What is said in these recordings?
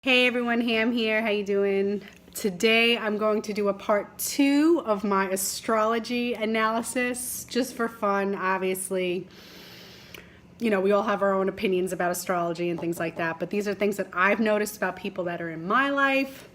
Hey everyone, Ham here. How you doing? Today I'm going to do a part 2 of my astrology analysis, just for fun. Obviously, you know, we all have our own opinions about astrology and things like that, but these are things that I've noticed about people that are in my life.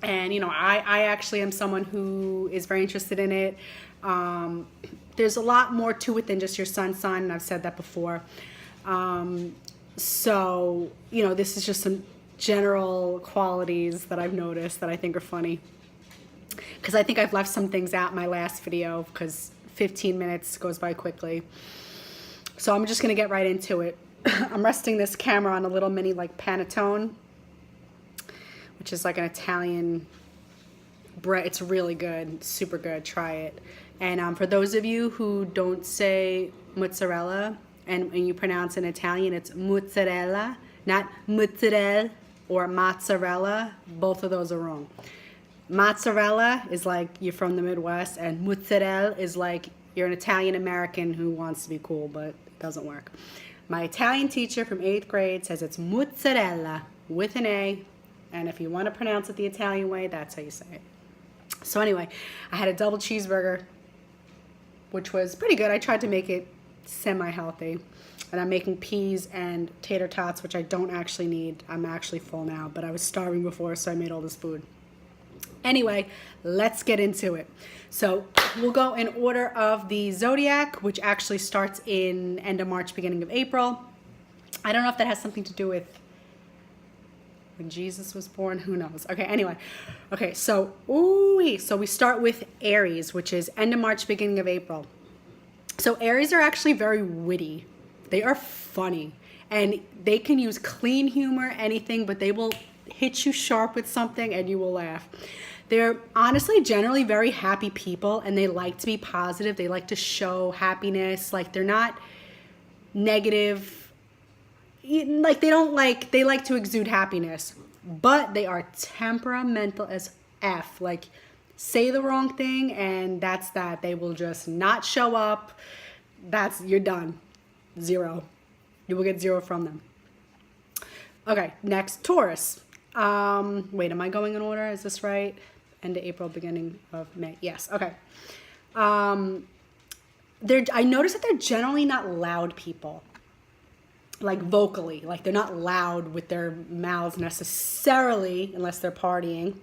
And, you know, I actually am someone who is very interested in it. There's a lot more to it than just your sun sign, and I've said that before. So, you know, this is just some general qualities that I've noticed that I think are funny. Because I think I've left some things out in my last video because 15 minutes goes by quickly. So I'm just going to get right into it. I'm resting this camera on a little mini like panettone, which is like an Italian bread. It's really good, super good. Try it. And for those of you who don't say mozzarella and you pronounce in Italian, it's mozzarella, not mozzarella or mozzarella. Both of those are wrong. Mozzarella is like you're from the Midwest, and mozzarella is like you're an Italian American who wants to be cool, but it doesn't work. My Italian teacher from 8th grade says it's mozzarella with an A, and if you want to pronounce it the Italian way, that's how you say it. So anyway, I had a double cheeseburger, which was pretty good. I tried to make it semi-healthy. And I'm making peas and tater tots, which I don't actually need. I'm actually full now, but I was starving before, so I made all this food. Anyway, let's get into it. So we'll go in order of the zodiac, which actually starts in end of March, beginning of April. I don't know if that has something to do with when Jesus was born. Who knows? Okay, anyway. Okay, so we start with Aries, which is end of March, beginning of April. So Aries are actually very witty. They are funny, and they can use clean humor, anything, but they will hit you sharp with something and you will laugh. They're honestly generally very happy people, and they like to be positive. They like to show happiness. Like, they're not negative. Like, they like to exude happiness, but they are temperamental as F. Like, say the wrong thing and that's that. They will just not show up. You're done. 0. You will get 0 from them. Okay, next, Taurus. Wait, am I going in order? Is this right? End of April, beginning of May. Yes, okay. I notice that they're generally not loud people. Like vocally. Like, they're not loud with their mouths necessarily, unless they're partying.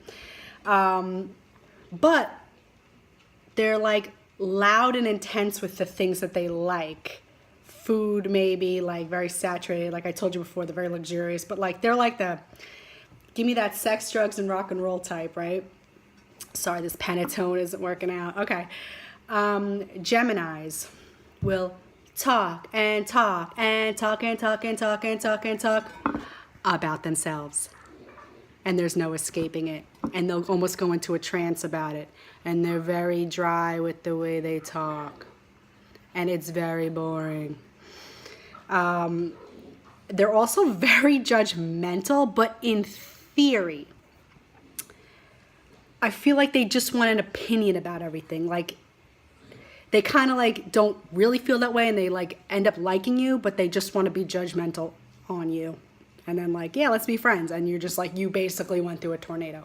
But they're like loud and intense with the things that they like. Food, maybe, like very saturated, like I told you before, they're very luxurious, but like they're like the give me that sex, drugs, and rock and roll type, right? Sorry, this panettone isn't working out. Okay. Geminis will talk and talk and talk and talk and talk and talk and talk about themselves, and there's no escaping it, and they'll almost go into a trance about it, and they're very dry with the way they talk, and it's very boring. They're also very judgmental, but in theory, I feel like they just want an opinion about everything. Like, they kind of like don't really feel that way, and they like end up liking you, but they just want to be judgmental on you. And then like, yeah, let's be friends. And you're just like, you basically went through a tornado.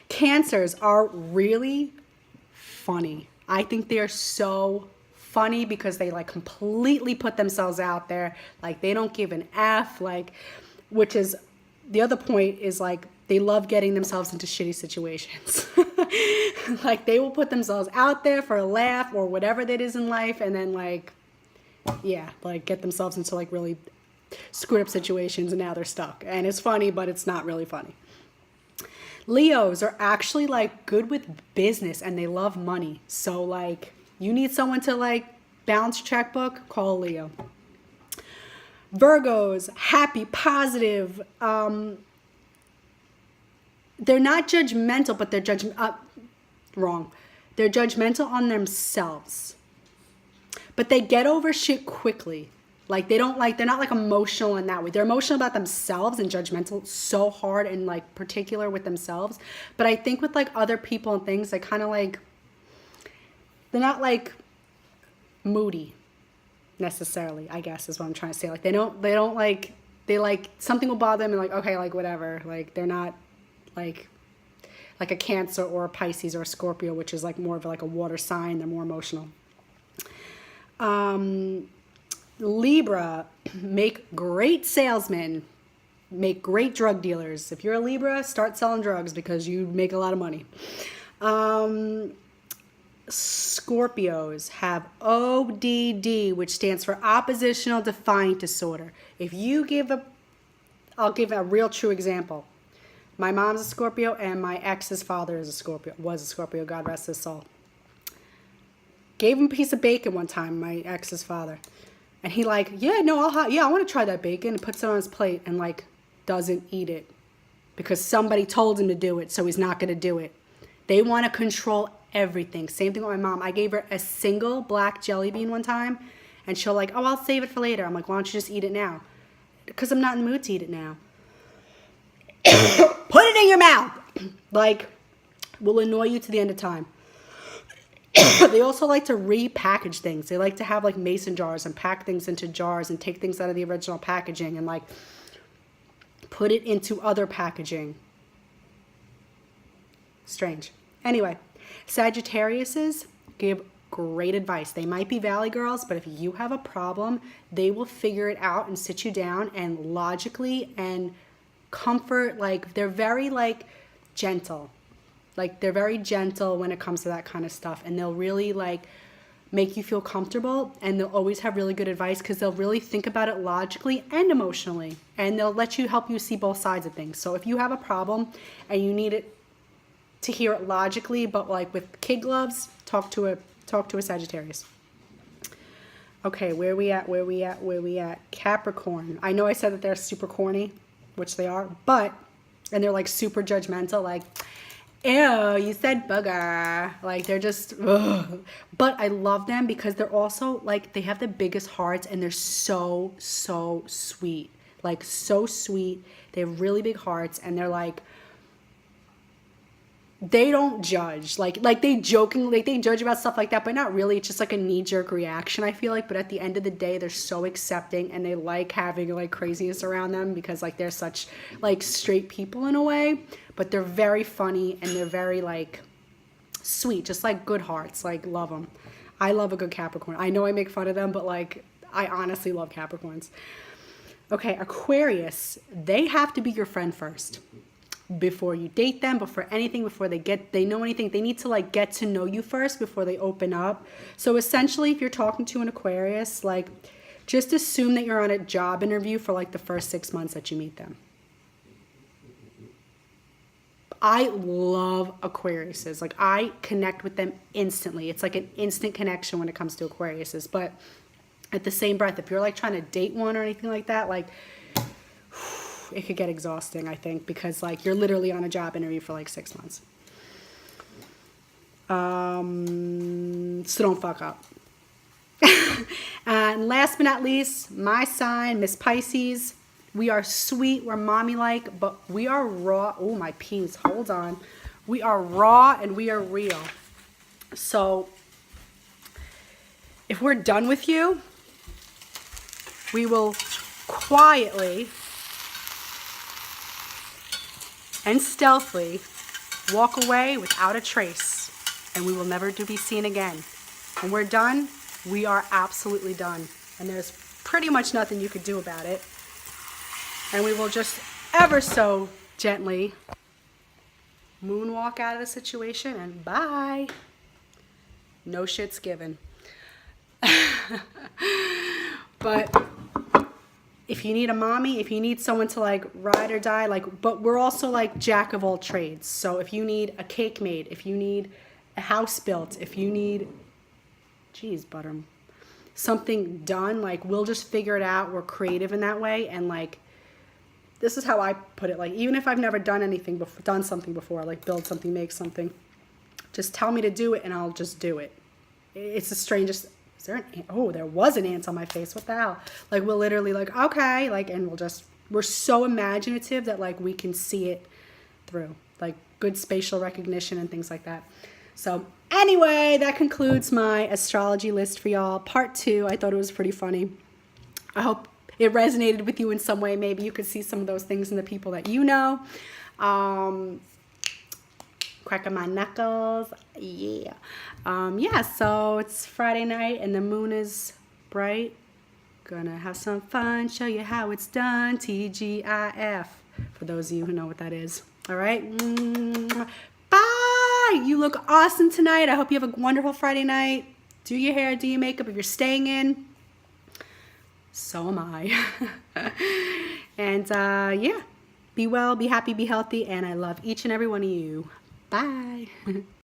Cancers are really funny. I think they're so funny because they like completely put themselves out there. Like, they don't give an F, like, which is the other point is like they love getting themselves into shitty situations. Like, they will put themselves out there for a laugh or whatever that is in life, and then like, yeah, like get themselves into like really screwed up situations, and now they're stuck. And it's funny, but it's not really funny. Leos are actually like good with business, and they love money. So like, you need someone to like balance your checkbook, call a Leo. Virgos, happy, positive. They're not judgmental, but they're wrong. They're judgmental on themselves, but they get over shit quickly. Like, they're not like emotional in that way. They're emotional about themselves and judgmental so hard and like particular with themselves. But I think with like other people and things, they kind of like, they're not like moody necessarily, I guess is what I'm trying to say. Like, they don't like, they like, something will bother them and like, okay, like whatever. Like they're not like a Cancer or a Pisces or a Scorpio, which is like more of like a water sign. They're more emotional. Libra, make great salesmen, make great drug dealers. If you're a Libra, start selling drugs because you make a lot of money. Scorpios have ODD, which stands for oppositional defiant disorder. If you give I'll give a real true example. My mom's a Scorpio and my ex's father is a Scorpio, was a Scorpio, God rest his soul. Gave him a piece of bacon one time, my ex's father. And he like, yeah, no, I want to try that bacon, and puts it on his plate and like doesn't eat it because somebody told him to do it, so he's not going to do it. They want to control everything. Same thing with my mom. I gave her a single black jelly bean one time, and she'll like, oh, I'll save it for later. I'm like, why don't you just eat it now? Because I'm not in the mood to eat it now. Put it in your mouth. Like, will annoy you to the end of time. They also like to repackage things. They like to have like mason jars and pack things into jars and take things out of the original packaging and like put it into other packaging. Strange. Anyway, Sagittariuses give great advice. They might be Valley girls, but if you have a problem, they will figure it out and sit you down and logically and comfort, like they're very like gentle. Like they're very gentle when it comes to that kind of stuff, and they'll really like make you feel comfortable, and they'll always have really good advice because they'll really think about it logically and emotionally, and they'll help you see both sides of things. So if you have a problem and you need it to hear it logically, but like with kid gloves, talk to a Sagittarius. Okay, where we at? Capricorn. I know I said that they're super corny, which they are, and they're like super judgmental, like, ew, you said booger. Like they're just, ugh. But I love them because they're also like, they have the biggest hearts and they're so sweet. Like so sweet. They have really big hearts and they're like, they don't judge. Like they jokingly, like they judge about stuff like that, but not really. It's just like a knee-jerk reaction, I feel like. But at the end of the day, they're so accepting and they like having like craziness around them because like they're such like straight people in a way. But they're very funny and they're very like sweet, just like good hearts. Like love them. I love a good Capricorn. I know I make fun of them, but like I honestly love Capricorns. Okay, Aquarius, they have to be your friend first. Before you date them, before anything, before they know anything, they need to like get to know you first before they open up. So essentially, if you're talking to an Aquarius, like just assume that you're on a job interview for like the first 6 months that you meet them. I love Aquariuses. Like I connect with them instantly. It's like an instant connection when it comes to Aquariuses. But at the same breath, if you're like trying to date one or anything like that, like it could get exhausting, I think, because like you're literally on a job interview for like 6 months. So don't fuck up. And last but not least, my sign, Miss Pisces. We are sweet, we're mommy-like, but we are raw. Oh, my peas, hold on. We are raw and we are real. So if we're done with you, we will quietly and stealthily walk away without a trace, and we will never be seen again. When we're done, we are absolutely done, and there's pretty much nothing you could do about it. And we will just ever so gently moonwalk out of the situation, and bye. No shit's given. But if you need a mommy, if you need someone to like ride or die, like, but we're also like jack of all trades. So if you need a cake made, if you need a house built, if you need, geez, butter, something done, like we'll just figure it out. We're creative in that way. And like, this is how I put it. Like, even if I've never done anything before, done something before, like build something, make something, just tell me to do it and I'll just do it. It's the strangest. Is there an ant? Oh, there was an ant on my face. What the hell? Like, we'll literally like, okay, like, and we're so imaginative that like we can see it through, like good spatial recognition and things like that. So anyway, that concludes my astrology list for y'all. Part 2. I thought it was pretty funny. I hope it resonated with you in some way. Maybe you could see some of those things in the people that you know. Cracking my knuckles. Yeah. Yeah, so it's Friday night and the moon is bright. Gonna have some fun, show you how it's done. TGIF. For those of you who know what that is. All right. Bye. You look awesome tonight. I hope you have a wonderful Friday night. Do your hair, do your makeup. If you're staying in, so am I. And yeah, be well, be happy, be healthy. And I love each and every one of you. Bye.